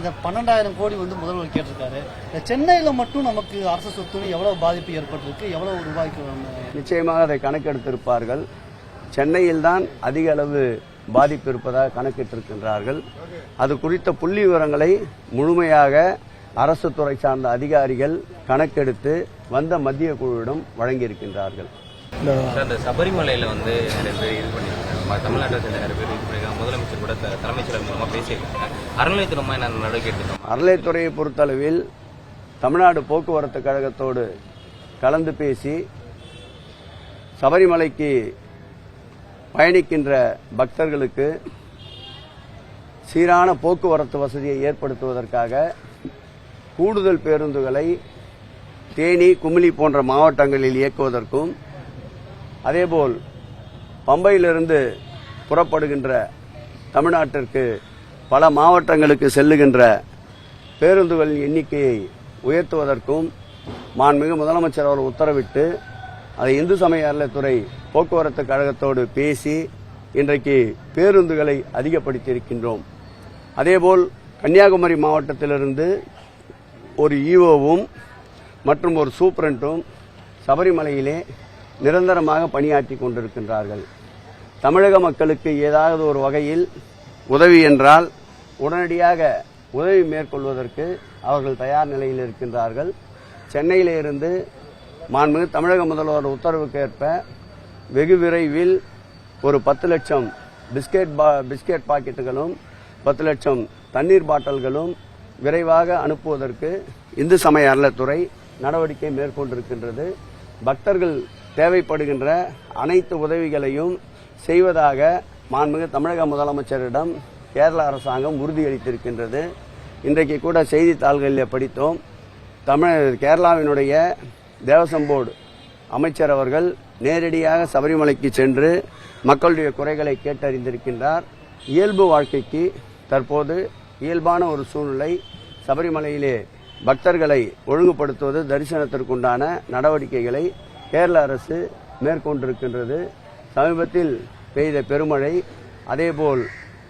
இந்த 12,000 கோடி முதல்வர் கேட்டிருக்காரு. சென்னையில் மட்டும் நமக்கு அரசு சொத்துன்னு எவ்வளவு பாதிப்பு ஏற்பட்டிருக்கு, எவ்வளவு ரூபாய்க்கு? நிச்சயமாக அதை கணக்கெடுத்திருப்பார்கள். சென்னையில் தான் அதிக அளவு பாதிப்பு இருப்பதாக கணக்கிட்டிருக்கின்றார்கள். அது குறித்த புள்ளி விவரங்களை முழுமையாக அரசு துறை சார்ந்த அதிகாரிகள் கணக்கெடுத்து வந்த மத்திய குழுவிடம் வழங்கியிருக்கின்றார்கள். சபரிமலையில நிறைய பேர் இது பண்ணிருக்காங்க, தமிழ்நாட்டில் நிறைய பேர் இது பண்ணிருக்காங்க. முதலமைச்சர் கூட தலைமைச் செயலர் மூலமா பேசியிருக்காங்க. அறநிலையத்துறை நடவடிக்கை எடுத்துக்கோம். அறநிலையத்துறையை பொறுத்தளவில் தமிழ்நாடு போக்குவரத்து கழகத்தோடு கலந்து பேசி சபரிமலைக்கு பயணிக்கின்ற பக்தர்களுக்கு சீரான போக்குவரத்து வசதியை ஏற்படுத்துவதற்காக கூடுதல் பேருந்துகளை தேனி, குமிளி போன்ற மாவட்டங்களில் இயக்குவதற்கும், அதேபோல் பம்பையிலிருந்து புறப்படுகின்ற தமிழ்நாட்டிற்கு பல மாவட்டங்களுக்கு செல்லுகின்ற பேருந்துகளின் எண்ணிக்கையை உயர்த்துவதற்கும் மாண்புமிகு முதலமைச்சர் அவர் உத்தரவிட்டு அதை இந்து சமய அறநிலையத்துறை போக்குவரத்து கழகத்தோடு பேசி இன்றைக்கு பேருந்துகளை அதிகப்படுத்தியிருக்கின்றோம். அதேபோல் கன்னியாகுமரி மாவட்டத்திலிருந்து ஒரு ஈஓவும் மற்றும் ஒரு சூப்பரண்டும் சபரிமலையிலே நிரந்தரமாக பணியாற்றி கொண்டிருக்கின்றார்கள். தமிழக மக்களுக்கு ஏதாவது ஒரு வகையில் உதவி என்றால் உடனடியாக உதவி மேற்கொள்வதற்கு அவர்கள் தயார் நிலையில் இருக்கின்றார்கள். சென்னையிலே இருந்து மாண்புமிகு தமிழக முதல்வர் உத்தரவுக்கேற்ப வெகு விரைவில் ஒரு 10 லட்சம் பிஸ்கெட் பாக்கெட்டுகளும் 10 லட்சம் தண்ணீர் பாட்டில்களும் விரைவாக அனுப்புவதற்கு இந்து சமய அறநிலையத்துறை நடவடிக்கை மேற்கொண்டிருக்கின்றது. பக்தர்கள் தேவைப்படுகின்ற அனைத்து உதவிகளையும் செய்வதாக மாண்புமிகு தமிழக முதலமைச்சரிடம் கேரள அரசாங்கம் உறுதியளித்திருக்கின்றது. இன்றைக்கு கூட செய்தித்தாள்களில் படித்தோம். கேரளாவினுடைய தேவசம் போர்டு அமைச்சர் அவர்கள் நேரடியாக சபரிமலைக்கு சென்று மக்களுடைய குறைகளை கேட்டறிந்திருக்கின்றார். இயல்பு வாழ்க்கைக்கு தற்போது இயல்பான ஒரு சூழ்நிலை. சபரிமலையிலே பக்தர்களை ஒழுங்குபடுத்துவது, தரிசனத்திற்குண்டான நடவடிக்கைகளை கேரள அரசு மேற்கொண்டிருக்கின்றது. சமீபத்தில் பெய்த பெருமழை, அதேபோல்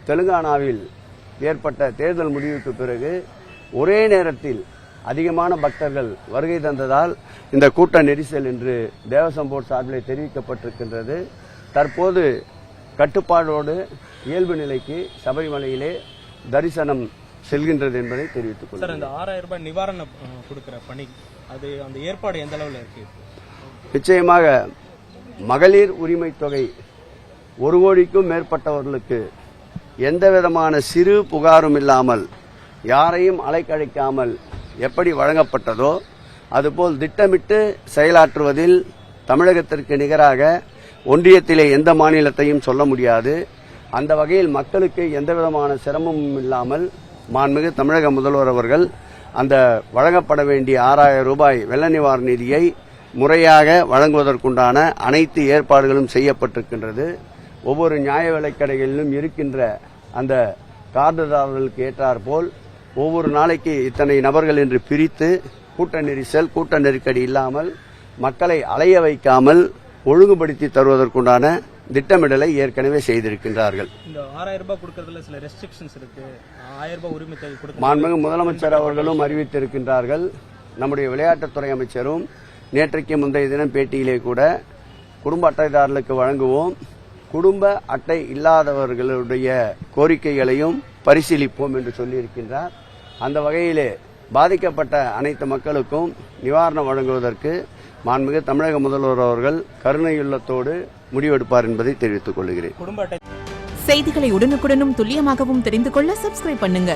தெலுங்கானாவில் ஏற்பட்ட தேர்தல் முடிவுக்கு பிறகு ஒரே நேரத்தில் அதிகமான பக்தர்கள் வருகை தந்ததால் இந்த கூட்ட நெரிசல் என்று தேவசம் போர்டு சார்பில் தெரிவிக்கப்பட்டிருக்கின்றது. தற்போது கட்டுப்பாடோடு இயல்பு நிலைக்கு சபரிமலையிலே தரிசனம் செல்கின்றது என்பதை தெரிவித்துக் கொள்கிறேன். இந்த 6,000 ரூபாய் நிவாரணம் கொடுக்கிற பணி, அது அந்த ஏற்பாடு எந்த அளவில் இருக்கு? நிச்சயமாக மகளிர் உரிமை தொகை 1 கோடிக்கும் மேற்பட்டவர்களுக்கு எந்தவிதமான சிறு புகாரும் இல்லாமல், யாரையும் அலைக்கழிக்காமல் எப்படி வழங்கப்பட்டதோ அதுபோல் திட்டமிட்டு செயலாற்றுவதில் தமிழகத்திற்கு நிகராக ஒன்றியத்திலே எந்த மாநிலத்தையும் சொல்ல முடியாது. அந்த வகையில் மக்களுக்கு எந்தவிதமான சிரமமும் இல்லாமல் மாண்புமிகு தமிழக முதல்வர் அவர்கள் அந்த வழங்கப்பட வேண்டிய 6,000 ரூபாய் வெள்ள நிவாரண நிதியை முறையாக வழங்குவதற்குண்டான அனைத்து ஏற்பாடுகளும் செய்யப்பட்டிருக்கின்றது. ஒவ்வொரு நியாய விலைக்கடைகளிலும் இருக்கின்ற அந்த கார்டுதாரர்களுக்கு ஏற்றாற்போல் ஒவ்வொரு நாளைக்கு இத்தனை நபர்கள் என்று பிரித்து கூட்ட நெரிசல், கூட்ட நெருக்கடி இல்லாமல் மக்களை அலைய வைக்காமல் ஒழுங்குபடுத்தி தருவதற்குண்டான திட்டமிடலை ஏற்கனவே செய்திருக்கின்றார்கள். இந்த 6,000 ரூபாய் கொடுக்கறதுல சில ரெஸ்ட்ரிக்ஷன்ஸ் இருக்கு. 1000 ரூபாய் உரிமை தொகை கொடுக்க மாண்புமிகு முதலமைச்சர் அவர்களும் அறிவித்திருக்கின்றார்கள். நம்முடைய விளையாட்டுத்துறை அமைச்சரும் நேற்றைக்கு முந்தைய தினம் பேட்டியிலே கூட குடும்ப அட்டைதாரர்களுக்கு வழங்குவோம், குடும்ப அட்டை இல்லாதவர்களுடைய கோரிக்கைகளையும் பரிசீலிப்போம் என்று சொல்லியிருக்கின்றார். அந்த வகையிலே பாதிக்கப்பட்ட அனைத்து மக்களுக்கும் நிவாரணம் வழங்குவதற்கு மாண்புமிகு தமிழக முதல்வர் அவர்கள் கருணையுள்ளத்தோடு முடிவெடுப்பார் என்பதை தெரிவித்துக் கொள்கிறேன். செய்திகளை உடனுக்குடனும் துல்லியமாகவும் தெரிந்து கொள்ள சப்ஸ்கிரைப் பண்ணுங்க.